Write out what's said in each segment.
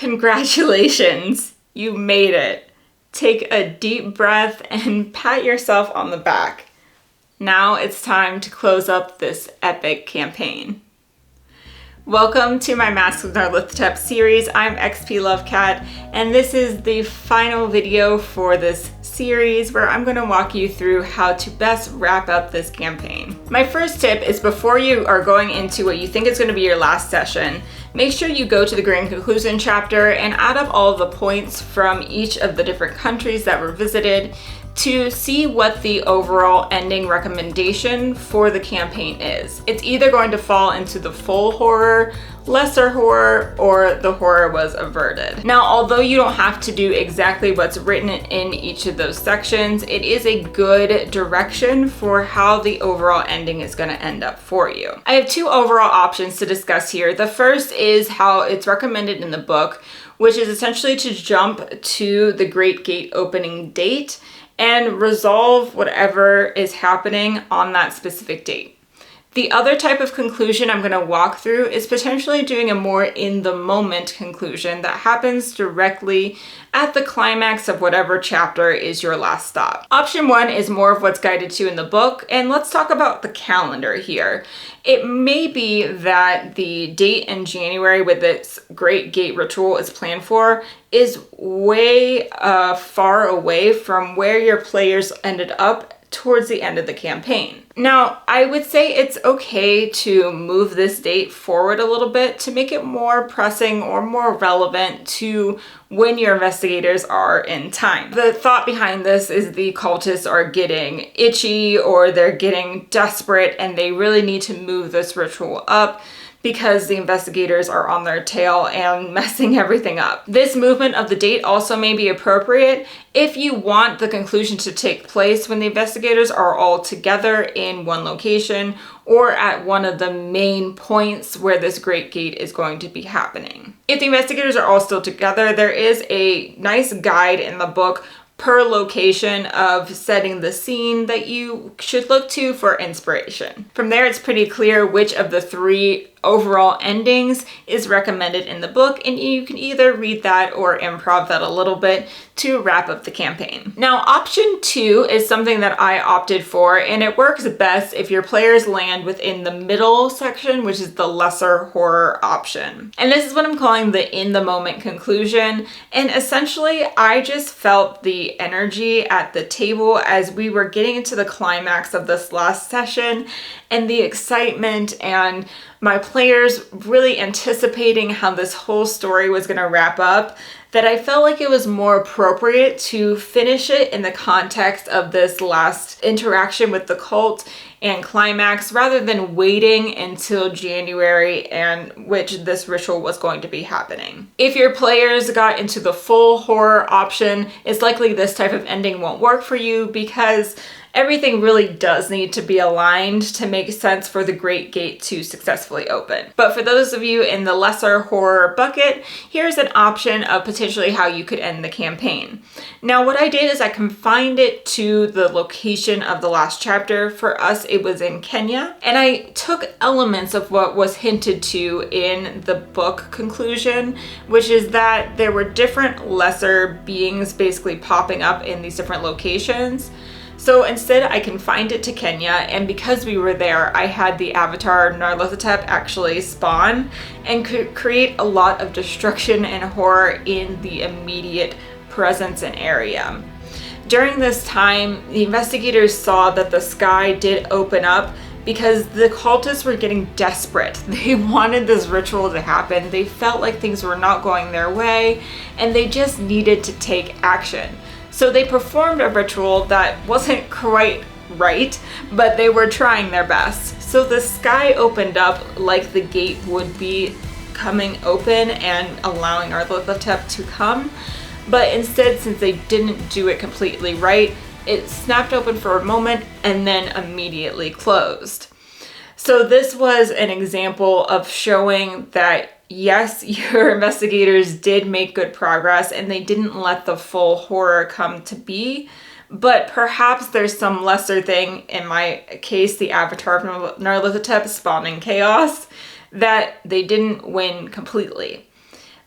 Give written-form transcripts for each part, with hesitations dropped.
Congratulations, you made it. Take a deep breath and pat yourself on the back. Now it's time to close up this epic campaign. Welcome to my Masks of Nyarlathotep series. I'm XPLovecat, and this is the final video for this series where I'm going to walk you through how to best wrap up this campaign. My first tip is before you are going into what you think is going to be your last session, make sure you go to the grand conclusion chapter and add up all of the points from each of the different countries that were visited to see what the overall ending recommendation for the campaign is. It's either going to fall into the full horror, lesser horror, or the horror was averted. Now, although you don't have to do exactly what's written in each of those sections, it is a good direction for how the overall ending is going to end up for you. I have two overall options to discuss here. The first is how it's recommended in the book, which is essentially to jump to the Great Gate opening date and resolve whatever is happening on that specific date. The other type of conclusion I'm going to walk through is potentially doing a more in-the-moment conclusion that happens directly at the climax of whatever chapter is your last stop. Option one is more of what's guided to in the book, and let's talk about the calendar here. It may be that the date in January with this Great Gate ritual is planned for is way far away from where your players ended up towards the end of the campaign. Now, I would say it's okay to move this date forward a little bit to make it more pressing or more relevant to when your investigators are in time. The thought behind this is the cultists are getting itchy or they're getting desperate and they really need to move this ritual up because the investigators are on their tail and messing everything up. This movement of the date also may be appropriate if you want the conclusion to take place when the investigators are all together in one location or at one of the main points where this Great Gate is going to be happening. If the investigators are all still together, there is a nice guide in the book per location of setting the scene that you should look to for inspiration. From there, it's pretty clear which of the three overall endings is recommended in the book, and you can either read that or improv that a little bit to wrap up the campaign. Now, option two is something that I opted for, and it works best if your players land within the middle section, which is the lesser horror option. And this is what I'm calling the in-the-moment conclusion. And essentially, I just felt the energy at the table as we were getting into the climax of this last session and the excitement and my players really anticipating how this whole story was going to wrap up, that I felt like it was more appropriate to finish it in the context of this last interaction with the cult and climax rather than waiting until January and which this ritual was going to be happening. If your players got into the full horror option, it's likely this type of ending won't work for you because everything really does need to be aligned to make sense for the Great Gate to successfully open. But for those of you in the lesser horror bucket, here's an option of potentially how you could end the campaign. Now, what I did is I confined it to the location of the last chapter. For us, it was in Kenya, and I took elements of what was hinted to in the book conclusion, which is that there were different lesser beings basically popping up in these different locations. So instead, I confined it to Kenya, and because we were there, I had the avatar Nyarlathotep actually spawn and could create a lot of destruction and horror in the immediate presence and area. During this time, the investigators saw that the sky did open up because the cultists were getting desperate. They wanted this ritual to happen. They felt like things were not going their way, and they just needed to take action. So they performed a ritual that wasn't quite right, but they were trying their best. So the sky opened up like the gate would be coming open and allowing Nyarlathotep to come. But instead, since they didn't do it completely right, it snapped open for a moment and then immediately closed. So this was an example of showing that yes, your investigators did make good progress and they didn't let the full horror come to be, but perhaps there's some lesser thing, in my case, the avatar of Nyarlathotep spawning chaos, that they didn't win completely.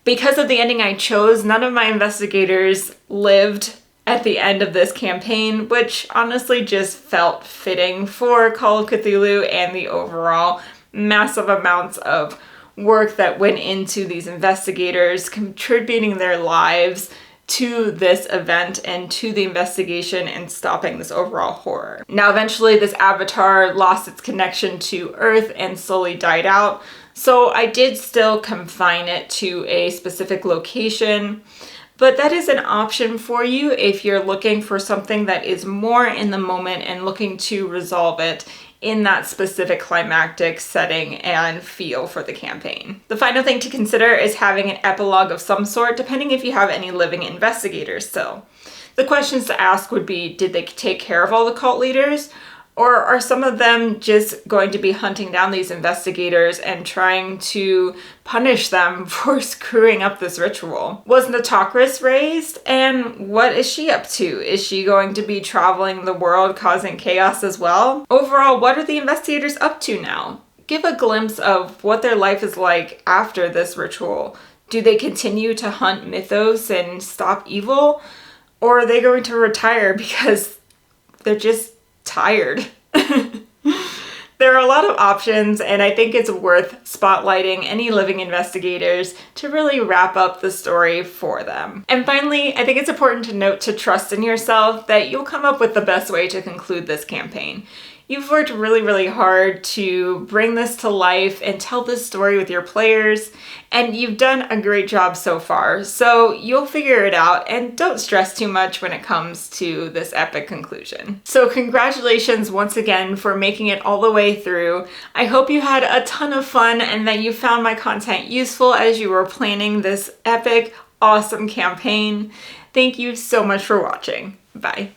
Because of the ending I chose, none of my investigators lived at the end of this campaign, which honestly just felt fitting for Call of Cthulhu and the overall massive amounts of work that went into these investigators contributing their lives to this event and to the investigation and stopping this overall horror. Now, eventually this avatar lost its connection to Earth and slowly died out, so I did still confine it to a specific location, but that is an option for you if you're looking for something that is more in the moment and looking to resolve it in that specific climactic setting and feel for the campaign. The final thing to consider is having an epilogue of some sort, depending if you have any living investigators still. The questions to ask would be, did they take care of all the cult leaders? Or are some of them just going to be hunting down these investigators and trying to punish them for screwing up this ritual? Was Natokris raised? And what is she up to? Is she going to be traveling the world causing chaos as well? Overall, what are the investigators up to now? Give a glimpse of what their life is like after this ritual. Do they continue to hunt mythos and stop evil? Or are they going to retire because they're just tired? There are a lot of options, and I think it's worth spotlighting any living investigators to really wrap up the story for them. And finally, I think it's important to note to trust in yourself that you'll come up with the best way to conclude this campaign. You've worked really, really hard to bring this to life and tell this story with your players, and you've done a great job so far. So you'll figure it out, and don't stress too much when it comes to this epic conclusion. So congratulations once again for making it all the way through. I hope you had a ton of fun and that you found my content useful as you were planning this epic, awesome campaign. Thank you so much for watching. Bye.